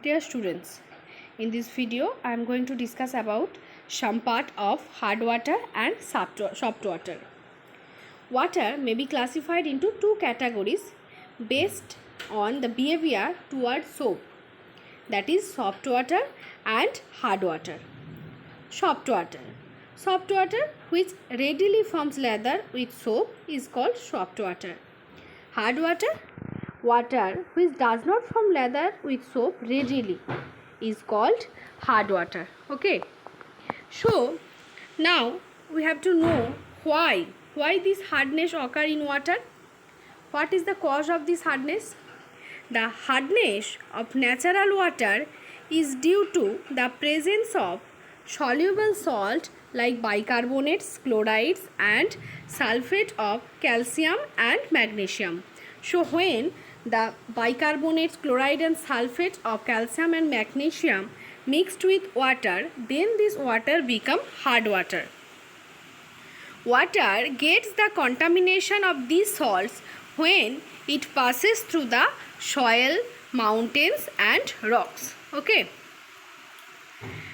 Dear students, in this video I am going to discuss about some part of hard water and soft water. Water may be classified into two categories based on the behavior towards soap, that is soft water and hard water. Soft water which readily forms lather with soap is called soft water. Hard water which does not form lather with soap readily is called hard water. Okay, so now we have to know why this hardness occur in water. What is the cause of this hardness? The hardness of natural water is due to the presence of soluble salt like bicarbonates, chlorides and sulfate of calcium and magnesium. So when the bicarbonates, chloride and sulfate of calcium and magnesium mixed with water, then this water become hard water. Water gets the contamination of these salts when it passes through the soil, mountains and rocks. Okay.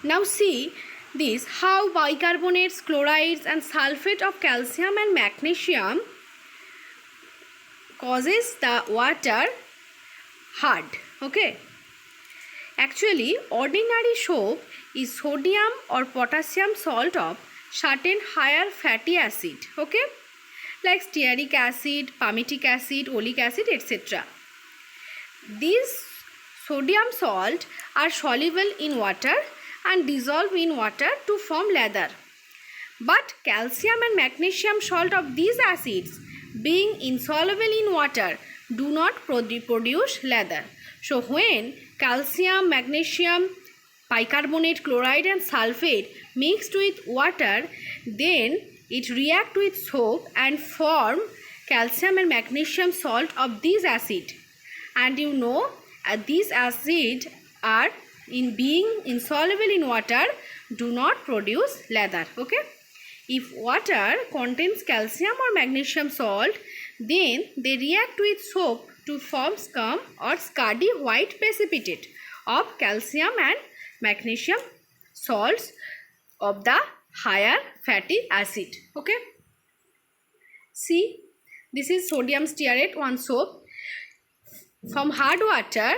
Now see this, how bicarbonates, chlorides and sulfate of calcium and magnesium causes the water hard. Okay. Actually, ordinary soap is sodium or potassium salt of certain higher fatty acid. Okay, like stearic acid, palmitic acid, oleic acid, etc. These sodium salt are soluble in water and dissolve in water to form lather. But calcium and magnesium salt of these acids, being insoluble in water, do not produce lather. So when calcium, magnesium, bicarbonate, chloride and sulfate mixed with water, then it react with soap and form calcium and magnesium salt of these acid. And you know these acids are in being insoluble in water do not produce lather. Okay. If water contains calcium or magnesium salt, then they react with soap to form scum or scuddy white precipitate of calcium and magnesium salts of the higher fatty acid. Okay. See, this is sodium stearate, one soap. From hard water,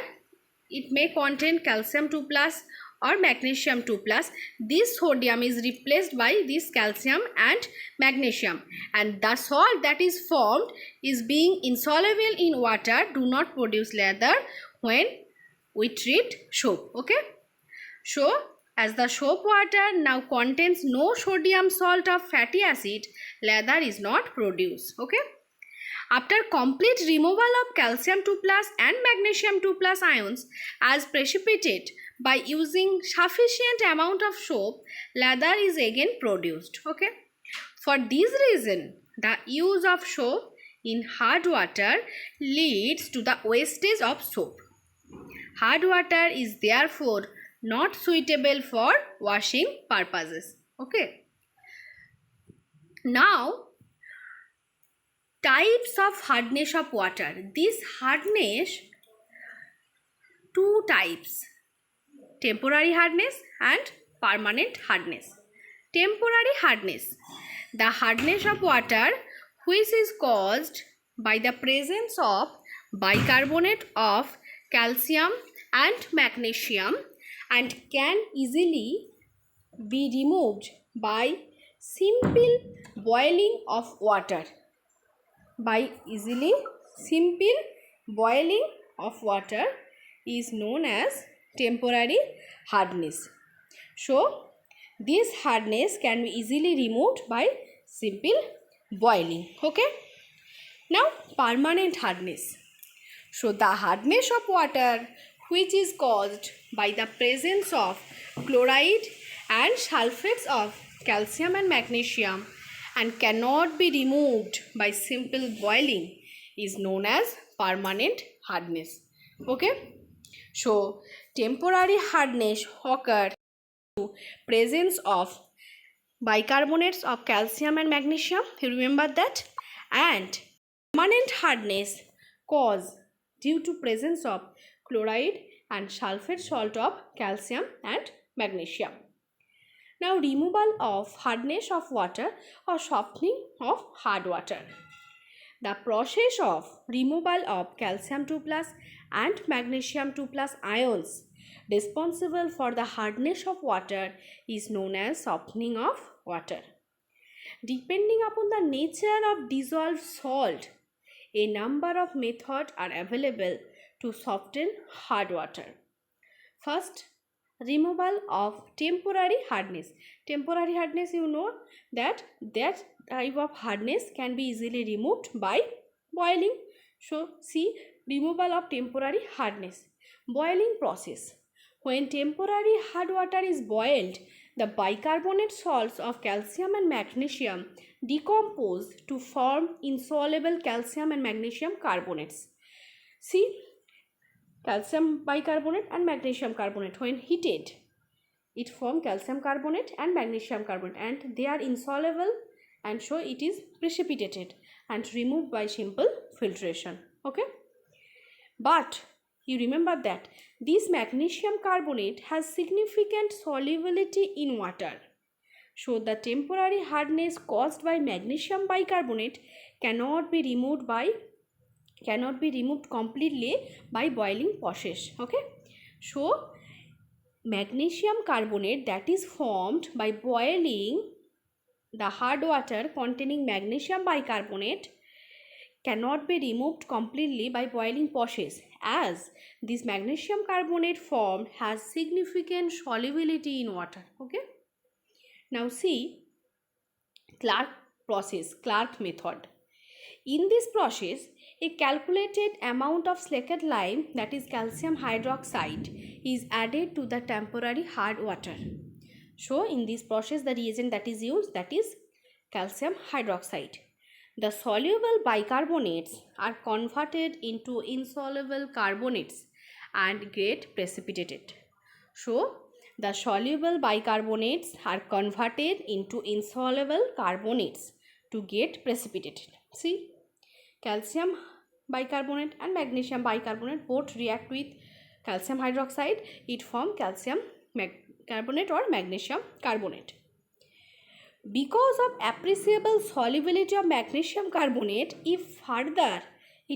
it may contain calcium 2+ or magnesium 2+. This sodium is replaced by this calcium and magnesium, and the salt that is formed is being insoluble in water, do not produce lather when we treat soap. Okay. So as the soap water now contains no sodium salt of fatty acid, lather is not produced. Okay. After complete removal of calcium 2+ and magnesium 2+ ions as precipitate by using sufficient amount of soap, lather is again produced. Okay. For this reason, the use of soap in hard water leads to the wastage of soap. Hard water is therefore not suitable for washing purposes. Okay. Now, types of hardness of water. This hardness, two types: temporary hardness and permanent hardness. Temporary hardness, the hardness of water which is caused by the presence of bicarbonate of calcium and magnesium and can easily be removed by simple boiling of water. By simple boiling of water is known as temporary hardness. So this hardness can be easily removed by simple boiling. Okay. Now permanent hardness. So the hardness of water which is caused by the presence of chloride and sulfates of calcium and magnesium and cannot be removed by simple boiling is known as permanent hardness. Okay. So temporary hardness occurs due to presence of bicarbonates of calcium and magnesium, you remember that, and permanent hardness caused due to presence of chloride, and sulfate salt of calcium and magnesium. Now, removal of hardness of water or softening of hard water. The process of removal of calcium 2 plus and magnesium 2 plus ions responsible for the hardness of water is known as softening of water. Depending upon the nature of dissolved salt, a number of methods are available to soften hard water. First, removal of temporary hardness. Temporary hardness, you know that type of hardness can be easily removed by boiling. So, see, removal of temporary hardness. Boiling process. When temporary hard water is boiled, the bicarbonate salts of calcium and magnesium decompose to form insoluble calcium and magnesium carbonates. See, calcium bicarbonate and magnesium carbonate, when heated, it forms calcium carbonate and magnesium carbonate, and they are insoluble, and so it is precipitated and removed by simple filtration. Okay, but you remember that this magnesium carbonate has significant solubility in water. So the temporary hardness caused by magnesium bicarbonate cannot be removed completely by boiling process. Okay, so magnesium carbonate that is formed by boiling the hard water containing magnesium bicarbonate cannot be removed completely by boiling process, as this magnesium carbonate formed has significant solubility in water. Okay, now see Clark process, Clark method. In this process, a calculated amount of slaked lime, that is calcium hydroxide, is added to the temporary hard water. So in this process, the reagent that is used, that is calcium hydroxide. The soluble bicarbonates are converted into insoluble carbonates and get precipitated. So the soluble bicarbonates are converted into insoluble carbonates to get precipitated. See, calcium bicarbonate and magnesium bicarbonate both react with calcium hydroxide. It forms calcium carbonate or magnesium carbonate. Because of appreciable solubility of magnesium carbonate, it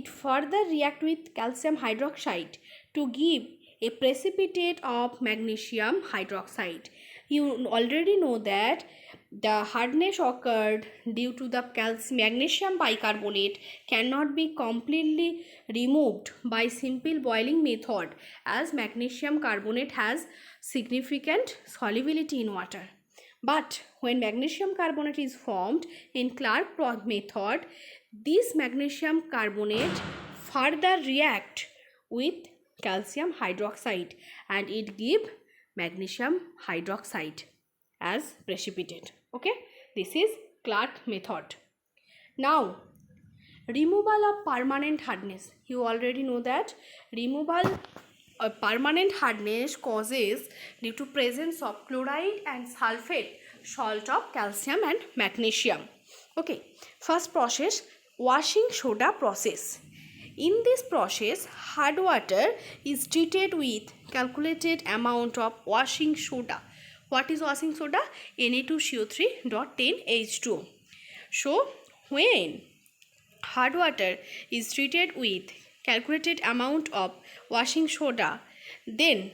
further react with calcium hydroxide to give a precipitate of magnesium hydroxide. You already know that the hardness occurred due to the magnesium bicarbonate cannot be completely removed by simple boiling method, as magnesium carbonate has significant solubility in water. But when magnesium carbonate is formed in Clark method, this magnesium carbonate further react with calcium hydroxide and it give magnesium hydroxide as precipitate. Okay, this is Clark method. Now, removal of permanent hardness. You already know that removal of permanent hardness causes due to presence of chloride and sulfate salt of calcium and magnesium. Okay, first process, washing soda process. In this process, hard water is treated with calculated amount of washing soda. What is washing soda? Na2CO3.10H2O. So, when hard water is treated with calculated amount of washing soda, then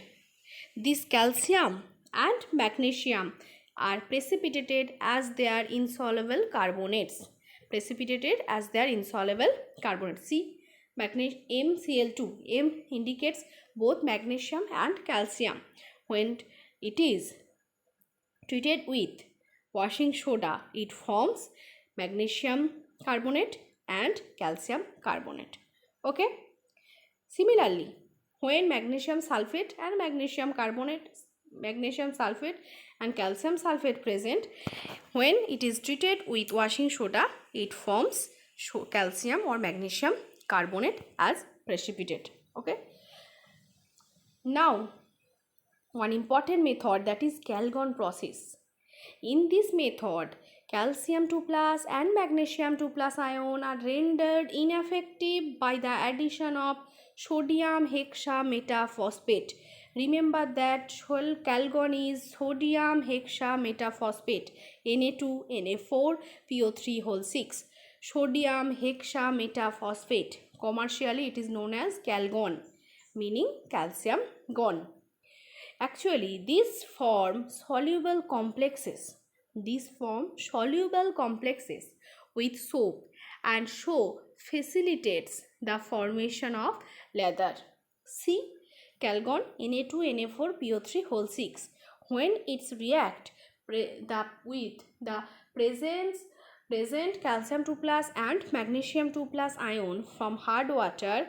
this calcium and magnesium are precipitated as they are insoluble carbonates. See, MCl2. M indicates both magnesium and calcium. When it is treated with washing soda, it forms magnesium carbonate and calcium carbonate. Okay. Similarly, when magnesium sulfate and calcium sulfate present, when it is treated with washing soda, it forms calcium or magnesium carbonate as precipitate. Okay. Now, one important method, that is Calgon process. In this method, calcium 2 plus and magnesium 2 plus ion are rendered ineffective by the addition of sodium hexametaphosphate. Remember that calgon is sodium hexametaphosphate, Na2Na4 PO3 6. Sodium hexametaphosphate. Commercially it is known as calgon, meaning calcium gon. Actually, these form soluble complexes. With soap, and show facilitates the formation of leather. See, calgon Na2Na4 PO3 6. When it's react with the present calcium 2 plus and magnesium 2 plus ion from hard water,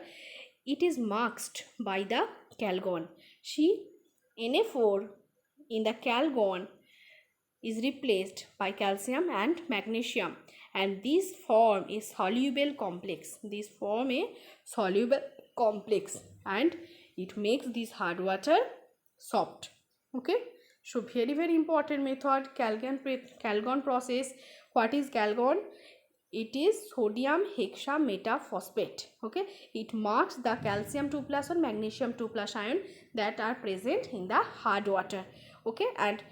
it is masked by the calgon. See, Na4 in the calgon is replaced by calcium and magnesium, and these form a soluble complex. And it makes this hard water soft. Okay, so very important method, calgon process. What is calgon? It is sodium hexametaphosphate. Okay, it marks the calcium 2 plus or magnesium 2 plus ion that are present in the hard water. Okay, and